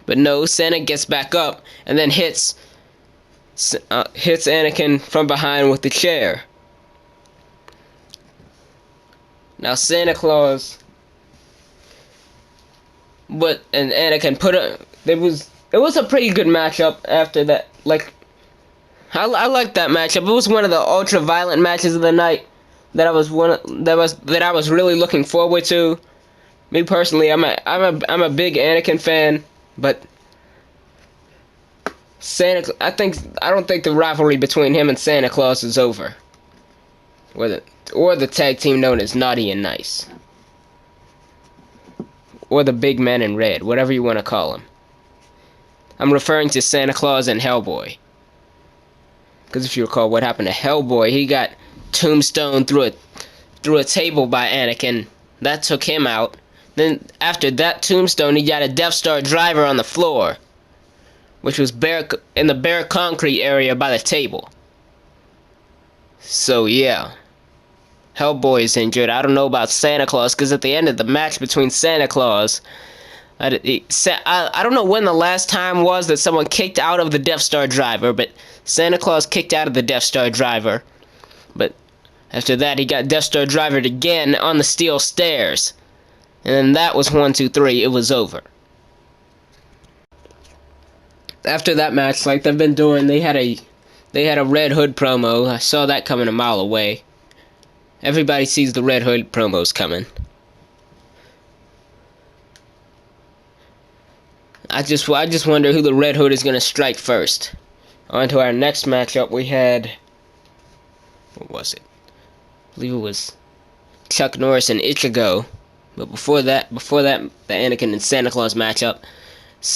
But no, Santa gets back up and then hits Anakin from behind with the chair. Now Santa Claus, and Anakin it was a pretty good matchup after that. Like, I liked that matchup. It was one of the ultra violent matches of the night that I was really looking forward to. Me personally, I'm a big Anakin fan, but I don't think the rivalry between him and Santa Claus is over. Or the tag team known as Naughty and Nice. Or the Big Man in Red, whatever you want to call him. I'm referring to Santa Claus and Hellboy. Because if you recall what happened to Hellboy, he got tombstone through a table by Anakin. That took him out. Then after that tombstone, he got a Death Star driver on the floor, which was in the bare concrete area by the table. So yeah, Hellboy is injured. I don't know about Santa Claus, because at the end of the match between Santa Claus, I don't know when the last time was that someone kicked out of the Death Star driver, but Santa Claus kicked out of the Death Star driver. But after that, he got Death Star drivered again on the steel stairs. And then that was 1, 2, 3. It was over. After that match, like they've been doing, they had a Red Hood promo. I saw that coming a mile away. Everybody sees the Red Hood promos coming. I just wonder who the Red Hood is going to strike first. On to our next matchup, we had... What was it? I believe it was Chuck Norris and Ichigo. But before that, the Anakin and Santa Claus matchup,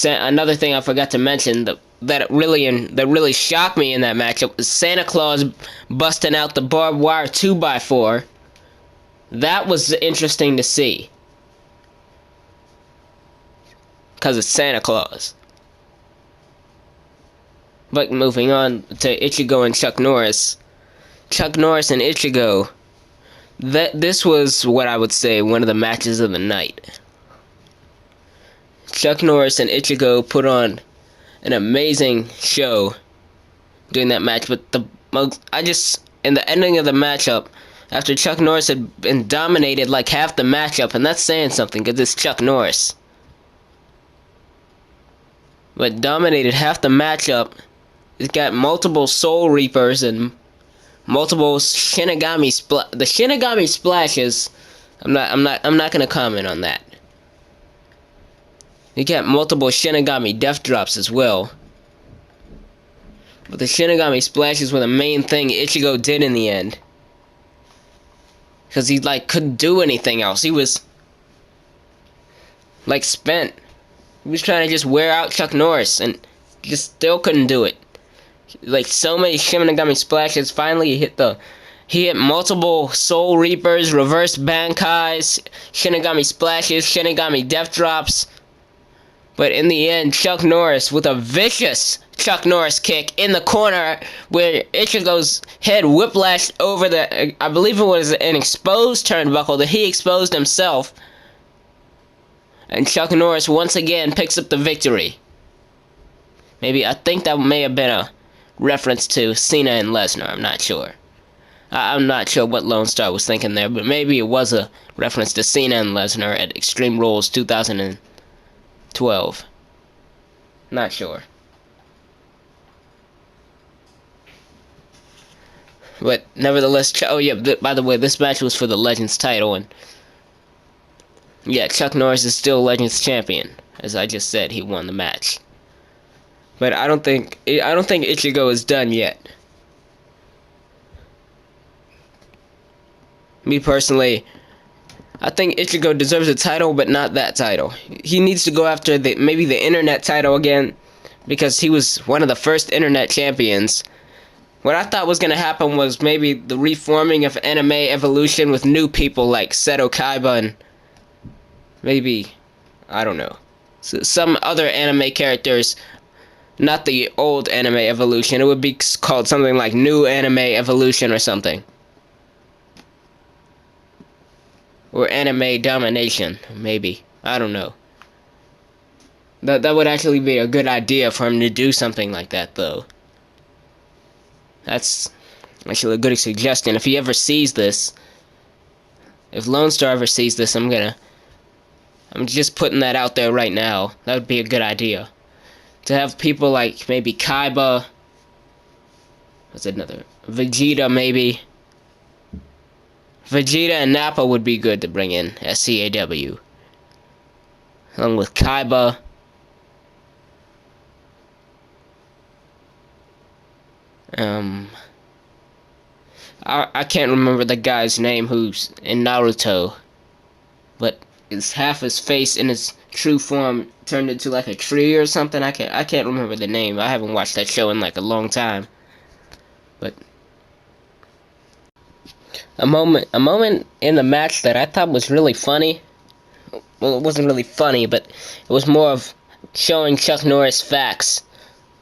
another thing I forgot to mention that really shocked me in that matchup was Santa Claus busting out the barbed wire 2x4. That was interesting to see, because it's Santa Claus. But moving on to Ichigo and Chuck Norris. Chuck Norris and Ichigo. This was what I would say one of the matches of the night. Chuck Norris and Ichigo put on an amazing show during that match, but in the ending of the matchup, after Chuck Norris had been dominated like half the matchup, and that's saying something because it's Chuck Norris, but dominated half the matchup. It's got multiple Soul Reapers and multiple Shinigami the Shinigami splashes. I'm not gonna comment on that. You got multiple Shinigami death drops as well. But the Shinigami splashes were the main thing Ichigo did in the end. Because he couldn't do anything else. He was spent. He was trying to just wear out Chuck Norris and just still couldn't do it. So many Shinigami splashes. Finally he hit multiple Soul Reapers, reverse Bankais, Shinigami splashes, Shinigami death drops. But in the end, Chuck Norris with a vicious Chuck Norris kick in the corner where Ichigo's head whiplashed over I believe it was an exposed turnbuckle that he exposed himself. And Chuck Norris once again picks up the victory. I think that may have been a reference to Cena and Lesnar. I'm not sure. I'm not sure what Lone Star was thinking there, but maybe it was a reference to Cena and Lesnar at Extreme Rules 2012. Not sure. But nevertheless, oh yeah, by the way, this match was for the Legends title, and yeah, Chuck Norris is still Legends champion. As I just said, he won the match. But I don't think Ichigo is done yet. Me personally, I think Ichigo deserves a title, but not that title. He needs to go after maybe the internet title again, because he was one of the first internet champions. What I thought was going to happen was maybe the reforming of Anime Evolution with new people like Seto Kaiba and maybe, I don't know, some other anime characters. Not the old Anime Evolution. It would be called something like New Anime Evolution or something. Or Anime Domination, maybe. I don't know. That would actually be a good idea for him to do something like that, though. That's actually a good suggestion. If he ever sees this, if Lone Star ever sees this, I'm just putting that out there right now. That would be a good idea. To have people like maybe Kaiba, what's another? Vegeta, maybe. Vegeta and Nappa would be good to bring in as SCAW. Along with Kaiba. I can't remember the guy's name who's in Naruto, but it's half his face in his true form turned into like a tree or something. I can't remember the name. I haven't watched that show in like a long time. But a moment in the match that I thought was really funny. Well, it wasn't really funny, but it was more of showing Chuck Norris facts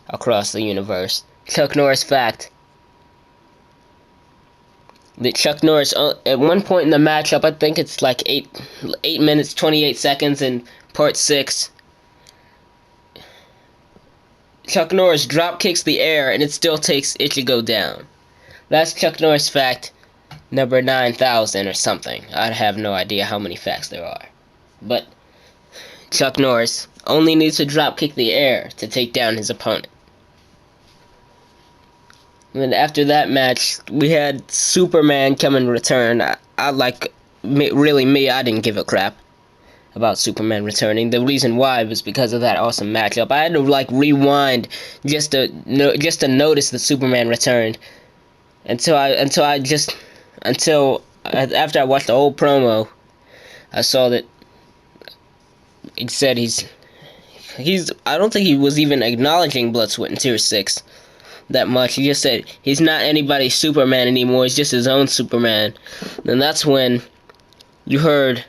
across the universe. Chuck Norris fact that Chuck Norris, at one point in the matchup, I think it's like 8 minutes 28 seconds in part 6, Chuck Norris drop kicks the air and it still takes Ichigo down. That's Chuck Norris fact number 9,000 or something. I have no idea how many facts there are. But Chuck Norris only needs to drop kick the air to take down his opponent. And then after that match, we had Superman come and return. I didn't give a crap about Superman returning. The reason why was because of that awesome matchup. I had to like rewind just to notice that Superman returned after I watched the whole promo, I saw that it said he's I don't think he was even acknowledging Blood, Sweat, and Tears 6 that much. He just said he's not anybody's Superman anymore, he's just his own Superman. And that's when you heard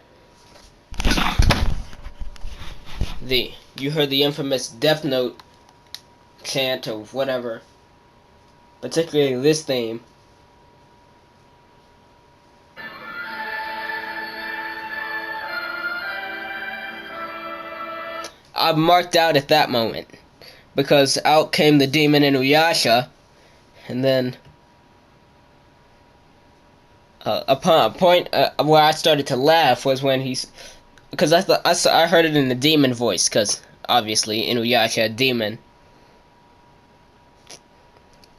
the infamous Death Note chant or whatever, particularly this theme. I marked out at that moment, because out came the demon Inuyasha, and then upon a point where I started to laugh was when because I heard it in the demon voice, because obviously Inuyasha, a demon.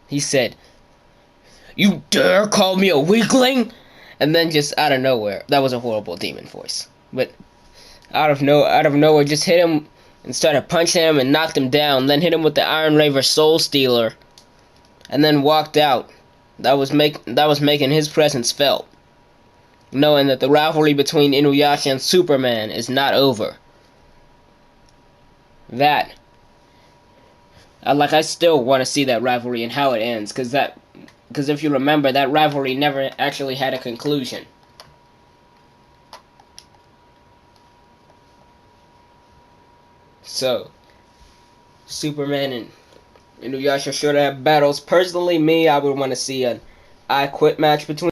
He said, "You dare call me a weakling?" And then just out of nowhere, that was a horrible demon voice, but out of nowhere, just hit him and started punching him and knocked him down, then hit him with the Iron Raver Soul Stealer, and then walked out. That was making his presence felt, knowing that the rivalry between Inuyasha and Superman is not over. I still want to see that rivalry and how it ends, because if you remember, that rivalry never actually had a conclusion. So, Superman and Inuyasha sure to have battles. Personally, I would want to see an I Quit match between